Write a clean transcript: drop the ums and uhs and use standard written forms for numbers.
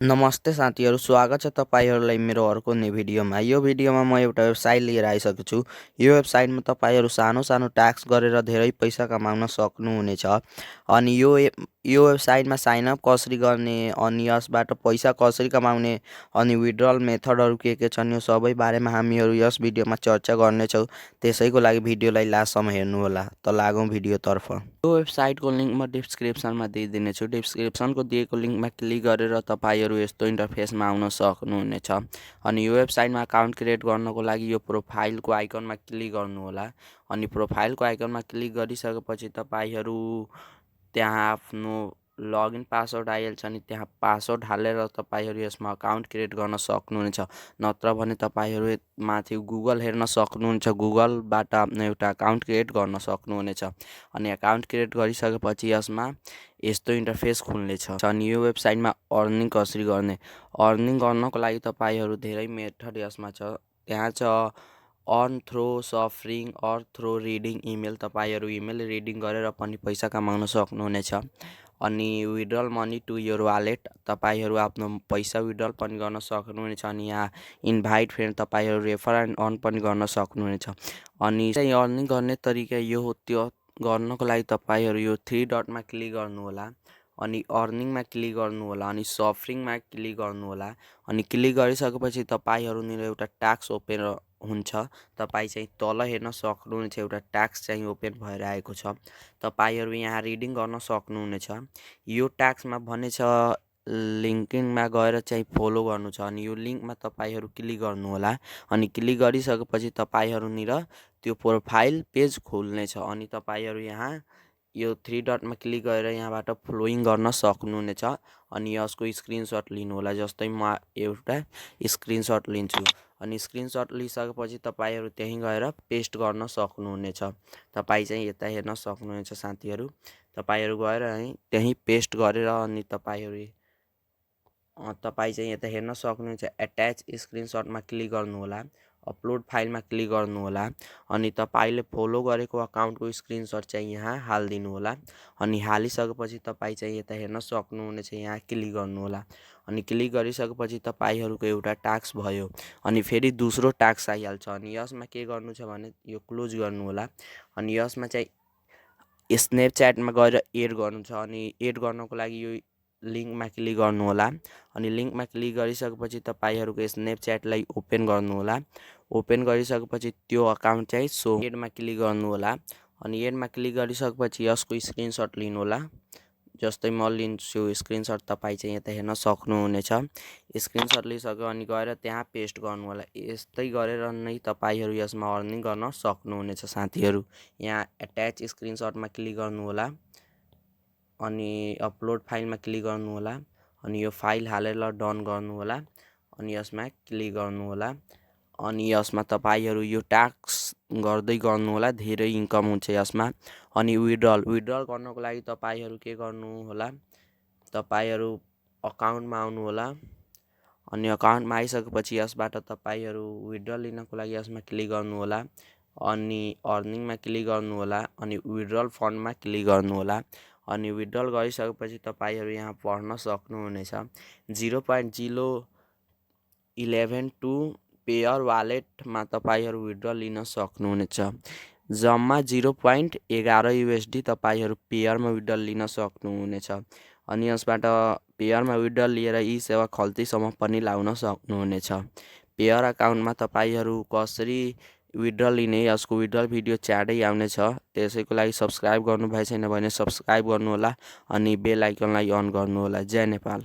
नमस्ते साथीहरू, स्वागत छ तपाईँहरूलाई मेरो अर्को भिडियोमा। यो भिडियोमा म एउटा वेबसाइट लिएर आइसकेको छु। यो वेबसाइटमा तपाईँहरू सानो सानो टास्क गरेर धेरै पैसा कमाउन सक्नुहुनेछ। अनि यो वेबसाइटमा साइन अप कसरी गर्ने, अनि यसबाट पैसा कसरी कमाउने, अनि विथड्रल मेथडहरू के छन्, यो सबै बारेमा हामीहरू यस भिडियोमा चर्चा गर्नेछौँ। त्यसैको लागि भिडियोलाई लास्टसम्म हेर्नुहोला। त लागौँ भिडियोतर्फ। यो वेबसाइटको लिङ्क म डिस्क्रिप्सनमा दिइदिनेछु। डिस्क्रिप्सनको दिएको लिङ्कमा क्लिक गरेर तपाईँहरू यस्तो इन्टरफेसमा आउन सक्नुहुनेछ। अनि यो वेबसाइटमा अकाउन्ट क्रिएट गर्नको लागि यो प्रोफाइलको आइकनमा क्लिक गर्नुहोला। अनि प्रोफाइलको आइकनमा क्लिक गरिसकेपछि तपाईँहरू त्यहाँ आफ्नो लगइन पासवर्ड आइहाल्छ अनि त्यहाँ पासवर्ड हालेर तपाईँहरू यसमा अकाउन्ट क्रिएट गर्न सक्नुहुनेछ। नत्र भने तपाईँहरू माथि गुगल हेर्न सक्नुहुन्छ। गुगलबाट आफ्नो एउटा अकाउन्ट क्रिएट गर्न सक्नुहुनेछ। अनि अकाउन्ट क्रिएट गरिसकेपछि यसमा यस्तो इन्टरफेस खुल्नेछ। अनि यो वेबसाइटमा अर्निङ कसरी गर्ने, अर्निङ गर्नको लागि तपाईँहरू धेरै मेथड यसमा छ। त्यहाँ छ अर्न थ्रो सफरिङ, अर्न थ्रो रिडिङ इमेल। तपाईँहरू इमेल रिडिङ गरेर पनि पैसा कमाउन सक्नुहुनेछ। अनि withdrawal money to your wallet, तपाईँहरू आफ्नो पैसा विड्रल पनि गर्न सक्नुहुनेछ। अनि यहाँ इन्भाइट फ्रेन्ड, तपाईँहरू रेफर एन्ड अर्न पनि गर्न सक्नुहुनेछ। अनि चाहिँ अर्निङ गर्ने तरिका यो हो। त्यो गर्नको लागि तपाईँहरू यो थ्री डटमा क्लिक गर्नुहोला। अनि अर्निङमा क्लिक गर्नुहोला। अनि सफरिङमा क्लिक गर्नुहोला। अनि क्लिक गरिसकेपछि तपाईँहरूनिर एउटा टास्क ओपन हुन्छ। तपाईँ चाहिँ तल हेर्न सक्नुहुनेछ, एउटा टास्क चाहिँ ओपन भएर आएको छ। तपाईँहरू यहाँ रिडिङ गर्न सक्नुहुनेछ। यो टास्कमा भनेछ लिङ्किङमा गएर चाहिँ फलो गर्नु छ। अनि यो लिङ्कमा तपाईँहरू क्लिक गर्नुहोला। अनि क्लिक गरिसकेपछि तपाईँहरूनिर त्यो प्रोफाइल पेज खुल्नेछ। अनि तपाईँहरू यहाँ यो थ्री डटमा क्लिक गरेर यहाँबाट फ्लोइङ गर्न सक्नुहुनेछ। अनि यसको स्क्रिनसट लिनुहोला। जस्तै म एउटा स्क्रिनसट लिन्छु। अनि स्क्रिनसट लिइसकेपछि तपाईँहरू त्यहीँ गएर पेस्ट गर्न सक्नुहुनेछ। तपाईँ चाहिँ यता हेर्न सक्नुहुनेछ साथीहरू। तपाईँहरू गएर त्यहीँ पेस्ट गरेर अनि तपाईँ चाहिँ यता हेर्न सक्नुहुन्छ। एट्याच स्क्रिनसटमा क्लिक गर्नुहोला। अपलोड फाइलमा क्लिक गर्नुहोला। अनि तपाईँले फलो गरेको अकाउन्टको स्क्रिनसट चाहिँ यहाँ हालिदिनु होला। अनि हालिसकेपछि तपाईँ चाहिँ यता हेर्न सक्नुहुनेछ, यहाँ क्लिक गर्नुहोला। अनि क्लिक गरिसकेपछि तपाईँहरूको एउटा टास्क भयो। अनि फेरि दोस्रो टास्क आइहाल्छ। अनि यसमा के गर्नु छ भने यो क्लोज गर्नुहोला। अनि यसमा चाहिँ स्न्यापच्याटमा गएर एड गर्नु छ। अनि एड गर्नको लागि यो लिङ्कमा क्लिक गर्नुहोला। अनि लिङ्कमा क्लिक गरिसकेपछि तपाईँहरूको स्न्यापच्याटलाई ओपन गर्नुहोला। ओपन गरिसकेपछि त्यो अकाउन्ट चाहिँ सो एडमा क्लिक गर्नुहोला। अनि एडमा क्लिक गरिसकेपछि यसको स्क्रिनसट लिनुहोला। जस्तै म लिन्छु स्क्रिनसट, तपाईँ चाहिँ यता हेर्न सक्नुहुनेछ। स्क्रिनसट लिइसक्यो अनि गएर त्यहाँ पेस्ट गर्नुहोला। यस्तै गरेर नै तपाईँहरू यसमा अर्निङ गर्न सक्नुहुनेछ साथीहरू। यहाँ एट्याच स्क्रिनसटमा क्लिक गर्नुहोला। अनि अपलोड फाइलमा क्लिक गर्नुहोला। अनि यो फाइल हालेर डन गर्नुहोला। अनि यसमा क्लिक गर्नुहोला। अनि यसमा तपाईँहरू यो टास्क गर्दै गर्नुहोला, धेरै इन्कम हुन्छ यसमा। अनि विड्रल गर्नको लागि तपाईँहरू के गर्नु होला, तपाईँहरू अकाउन्टमा आउनु होला। अनि अकाउन्टमा आइसकेपछि यसबाट तपाईँहरू विड्रल लिनको लागि यसमा क्लिक गर्नु होला। अनि अर्निङमा क्लिक गर्नु होला। अनि विड्रल फन्डमा क्लिक गर्नु होला। अनि विड्रल गरिसकेपछि तपाईँहरू यहाँ पढ्न सक्नुहुनेछ 0.011 पेयर वालेटमा तपाईँहरू विड्रल लिन सक्नुहुनेछ। जम्मा 0.11 USD तपाईँहरू पेयरमा विड्रल लिन सक्नुहुनेछ। अनि यसबाट पेयरमा विड्रल लिएर esewa खल्तीसम्म पनि लाउन सक्नुहुनेछ। पेयर अकाउन्टमा तपाईँहरू कसरी विड्रल लिने, यसको विड्रल भिडियो चाँडै आउनेछ। त्यसैको लागि सब्सक्राइब गर्नुभएको छैन भने सब्सक्राइब गर्नुहोला। अनि बेल आइकनलाई अन गर्नुहोला। जय नेपाल।